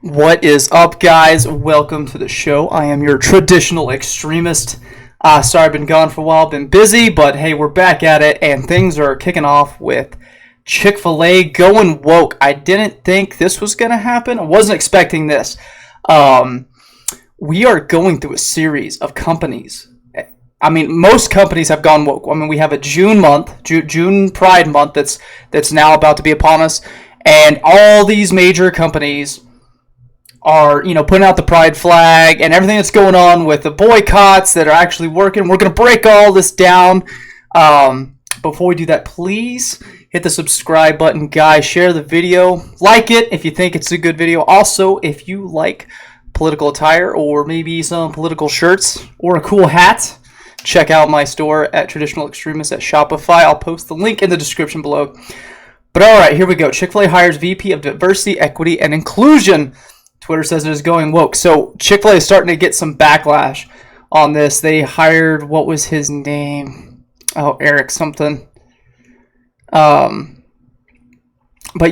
What is up, guys? Welcome to the show. I am your traditional extremist. Sorry I've been gone for a while, been busy, but hey, we're back at it, and things are kicking off with Chick-Fil-A going woke. I didn't think this was going to happen. I wasn't expecting this. We are going through a series of companies. I mean, most companies have gone woke. I mean, we have a June month, June Pride month that's now about to be upon us, and all these major companies are, putting out the pride flag and everything that's going on with the boycotts that are actually working. We're going to break all this down. Before we do that, please hit the subscribe button, guys. Share the video. Like it if you think it's a good video. Also, if you like political attire or maybe some political shirts or a cool hat, check out my store at Traditional Extremists at Shopify. I'll post the link in the description below. But all right, here we go. Chick-fil-A hires VP of Diversity, Equity, and Inclusion. Twitter says it is going woke. So Chick-fil-A is starting to get some backlash on this. They hired, what was his name? Oh, Eric something. But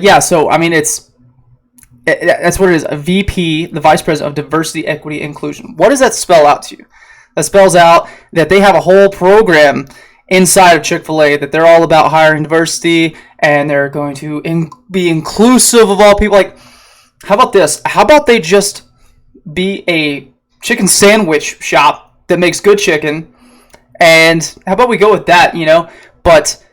yeah, so I mean, that's what it is. A VP, the Vice President of Diversity, Equity, Inclusion. What does that spell out to you? That spells out that they have a whole program inside of Chick-fil-A that they're all about hiring diversity, and they're going to be inclusive of all people. Like, how about this? How about they just be a chicken sandwich shop that makes good chicken? And how about we go with that, But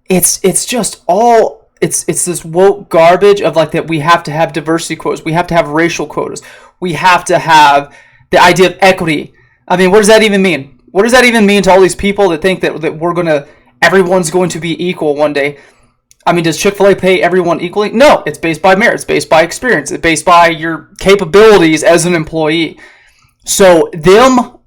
it's just all, it's this woke garbage of like that we have to have diversity quotas. We have to have racial quotas. We have to have the idea of equity. I mean, what does that even mean? What does that even mean to all these people that think that everyone's going to be equal one day? I mean, does Chick-fil-A pay everyone equally? No, it's based by merit. It's based by experience. It's based by your capabilities as an employee. So them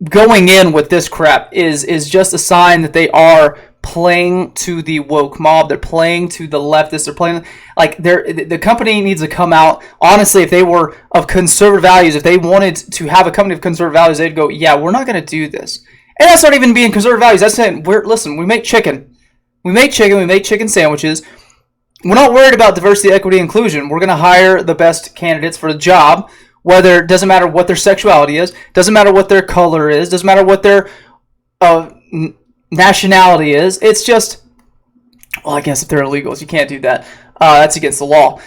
going in with this crap is just a sign that they are playing to the woke mob. They're playing to the leftists. They're playing like the company needs to come out. Honestly, if they were of conservative values, if they wanted to have a company of conservative values, they'd go, yeah, we're not going to do this. And that's not even being conservative values. That's saying, we make chicken. We make chicken sandwiches. We're not worried about diversity, equity, inclusion. We're going to hire the best candidates for the job, whether it doesn't matter what their sexuality is, doesn't matter what their color is, doesn't matter what their nationality is. It's just, well, I guess if they're illegals, you can't do that. That's against the law.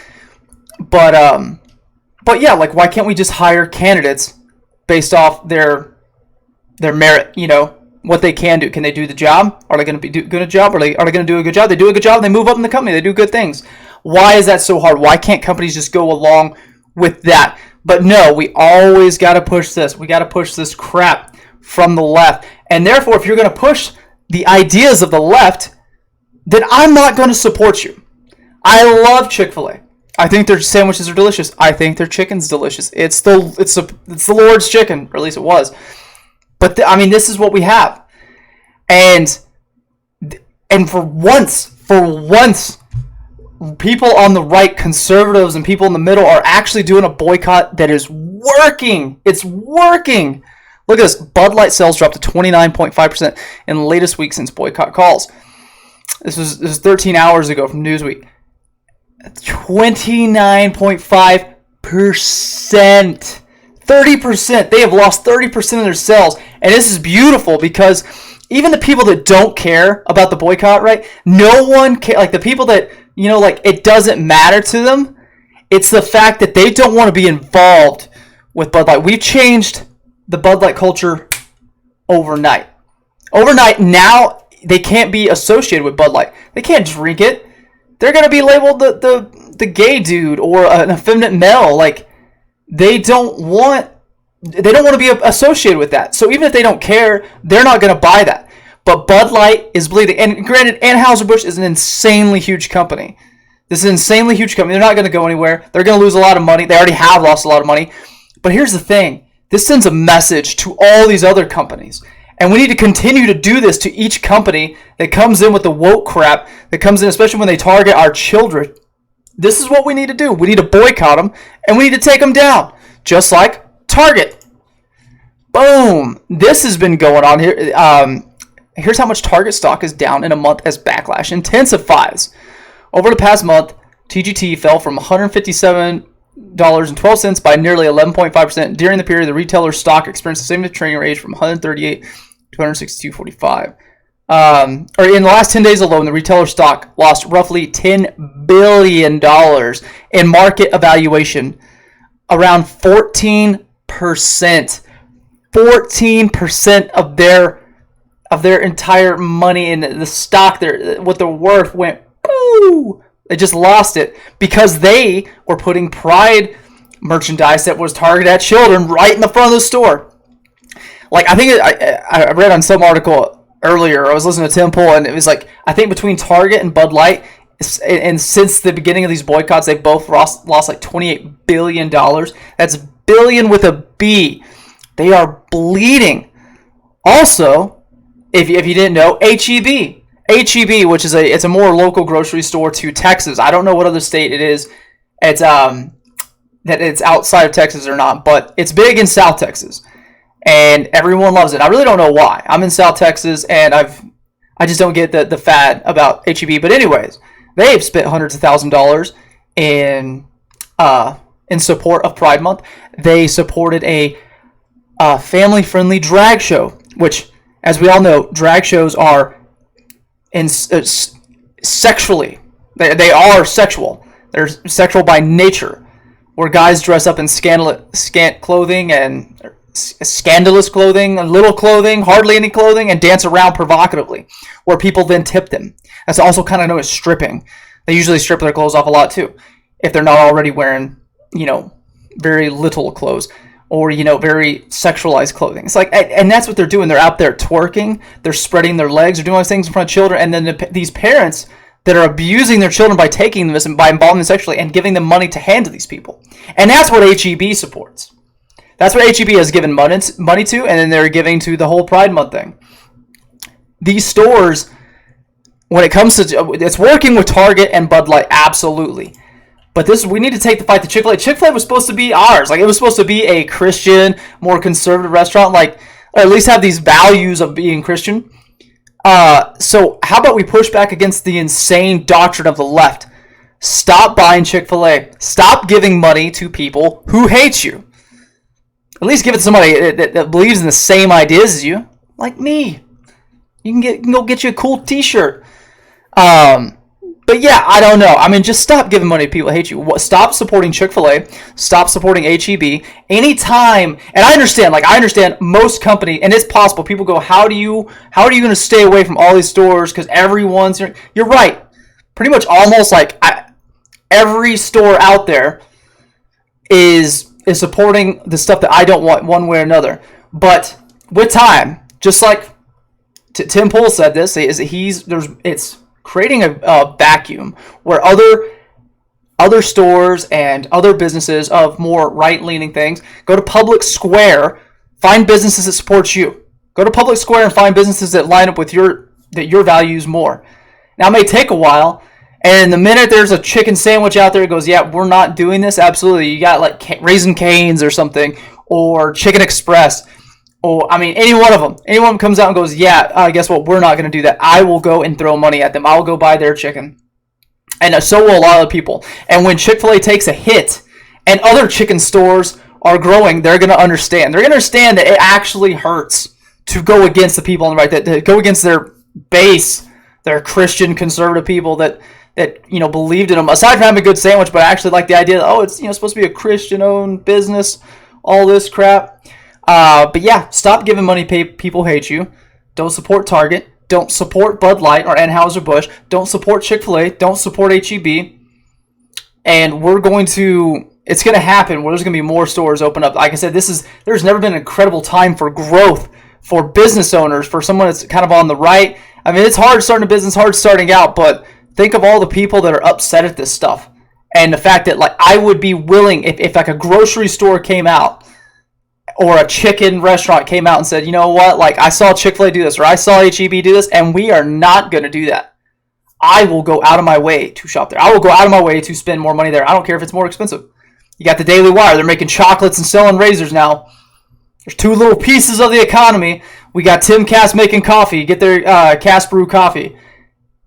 But yeah, like, why can't we just hire candidates based off their merit, what they can do? Can they do the job? Are they going to be doing a job? Are they going to do a good job? They do a good job. They move up in the company. They do good things. Why is that so hard? Why can't companies just go along with that? But no, we always got to push this. We got to push this crap from the left. And therefore, if you're going to push the ideas of the left, then I'm not going to support you. I love Chick-fil-A. I think their sandwiches are delicious. I think their chicken's delicious. It's the Lord's chicken, or at least it was. But this is what we have, and for once, people on the right, conservatives, and people in the middle are actually doing a boycott that is working. It's working. Look at this. Bud Light sales dropped to 29.5% in the latest week since boycott calls. This was 13 hours ago from Newsweek. 29.5%. 30%. They have lost 30% of their sales. And this is beautiful because even the people that don't care about the boycott, right? No one cares. Like the people that, like it doesn't matter to them. It's the fact that they don't want to be involved with Bud Light. We've changed the Bud Light culture overnight. Overnight, now they can't be associated with Bud Light. They can't drink it. They're going to be labeled the gay dude or an effeminate male. Like, they don't want to be associated with that. So even if they don't care, they're not going to buy that. But Bud Light is bleeding. And granted, Anheuser-Busch is an insanely huge company. This is an insanely huge company. They're not going to go anywhere. They're going to lose a lot of money. They already have lost a lot of money. But here's the thing. This sends a message to all these other companies. And we need to continue to do this to each company that comes in with the woke crap, that comes in, especially when they target our children. This is what we need to do. We need to boycott them, and we need to take them down, just like Target. Boom. This has been going on here. Here's how much Target stock is down in a month as backlash intensifies. Over the past month, TGT fell from 157 $1,012 by nearly 11.5%. During the period, the retailer's stock experienced a significant trading range from 138 to 162.45. Or in the last 10 days alone, the retailer stock lost roughly $10 billion in market evaluation, around 14%. 14% of their entire money in the stock, what they're worth, went boo. They just lost it because they were putting Pride merchandise that was targeted at children right in the front of the store. Like, I think I read on some article earlier, I was listening to Tim Pool, and it was like, I think between Target and Bud Light, and since the beginning of these boycotts, they both lost like $28 billion. That's billion with a B. They are bleeding. Also, if you didn't know, HEB. HEB, which is it's a more local grocery store to Texas. I don't know what other state it is. It's that it's outside of Texas or not, but it's big in South Texas, and everyone loves it. I really don't know why. I'm in South Texas, and I just don't get the fad about HEB. But anyways, they've spent hundreds of thousands of dollars in support of Pride Month. They supported a family-friendly drag show, which, as we all know, drag shows are sexually. They are sexual. They're sexual by nature, where guys dress up in scant clothing and scandalous clothing, little clothing, hardly any clothing, and dance around provocatively, where people then tip them. That's also kind of known as stripping. They usually strip their clothes off a lot too, if they're not already wearing, very little clothes, or, very sexualized clothing. It's like, and that's what they're doing. They're out there twerking, they're spreading their legs, they're doing all these things in front of children, and then these parents that are abusing their children by taking them and by involving them sexually and giving them money to hand to these people. And that's what HEB supports. That's what HEB has given money to, and then they're giving to the whole Pride Month thing. These stores, when it comes to, it's working with Target and Bud Light, absolutely. But we need to take the fight to Chick-Fil-A. Chick-Fil-A was supposed to be ours. Like, it was supposed to be a Christian, more conservative restaurant, or at least have these values of being Christian. So how about we push back against the insane doctrine of the left? Stop buying Chick-fil-A. Stop giving money to people who hate you. At least give it to somebody that believes in the same ideas as you, like me. You can go get you a cool T-shirt. But yeah, I don't know. I mean, just stop giving money to people who hate you. Stop supporting Chick-fil-A. Stop supporting HEB. Anytime, and I understand most company, and it's possible. People go, how are you going to stay away from all these stores? Because everyone's, you're right. Pretty much almost every store out there is supporting the stuff that I don't want one way or another. But with time, just like Tim Pool said this, it's creating a vacuum where other stores and other businesses of more right-leaning things go to public square, find businesses that support you. Go to public square and find businesses that line up with your values more. Now, it may take a while, and the minute there's a chicken sandwich out there that goes, yeah, we're not doing this, absolutely. You got Raising Cane's or something, or Chicken Express, or, any one of them. Anyone comes out and goes, yeah, guess what, we're not going to do that. I will go and throw money at them. I'll go buy their chicken. And so will a lot of people. And when Chick-fil-A takes a hit and other chicken stores are growing, they're going to understand. They're going to understand that it actually hurts to go against the people on the right, that go against their base, their Christian conservative people that believed in them. Aside from having a good sandwich, but I actually like the idea that, it's supposed to be a Christian-owned business, all this crap. But yeah, stop giving money to people who hate you. Don't support Target. Don't support Bud Light or Anheuser-Busch. Don't support Chick-fil-A. Don't support HEB. And it's going to happen where there's going to be more stores open up. Like I said, there's never been an incredible time for growth for business owners, for someone that's kind of on the right. It's hard starting a business, hard starting out, but think of all the people that are upset at this stuff. And the fact that, I would be willing, if a grocery store came out, or a chicken restaurant came out and said, you know what, I saw Chick-fil-A do this, or I saw HEB do this, and we are not going to do that. I will go out of my way to shop there. I will go out of my way to spend more money there. I don't care if it's more expensive. You got the Daily Wire. They're making chocolates and selling razors now. There's two little pieces of the economy. We got Tim Cass making coffee. Get their Cass Brew coffee.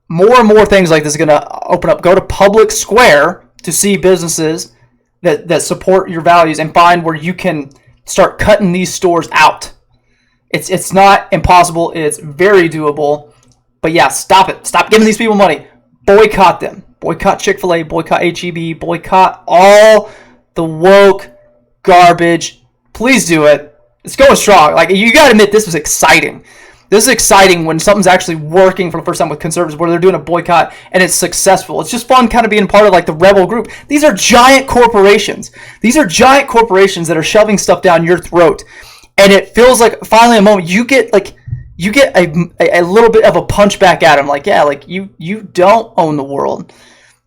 More and more things like this are going to open up. Go to Public Square to see businesses that support your values and find where you can start cutting these stores out. It's not impossible. It's very doable. But yeah, stop it. Stop giving these people money. Boycott them. Boycott Chick-Fil-A. Boycott HEB. Boycott all the woke garbage. Please do it. It's going strong. Like, you got to admit, this was exciting. This is exciting when something's actually working for the first time with conservatives, where they're doing a boycott and it's successful. It's just fun kind of being part of like the rebel group. These are giant corporations. These are giant corporations that are shoving stuff down your throat. And it feels like finally a moment you get a little bit of a punch back at them. Like, yeah, like you don't own the world.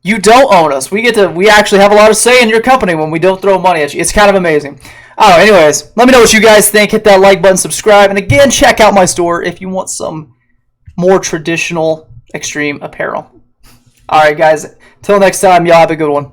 You don't own us. We actually have a lot of say in your company when we don't throw money at you. It's kind of amazing. Oh, anyways, let me know what you guys think. Hit that like button, subscribe, and again, check out my store if you want some more traditional extreme apparel. All right, guys. Till next time, y'all have a good one.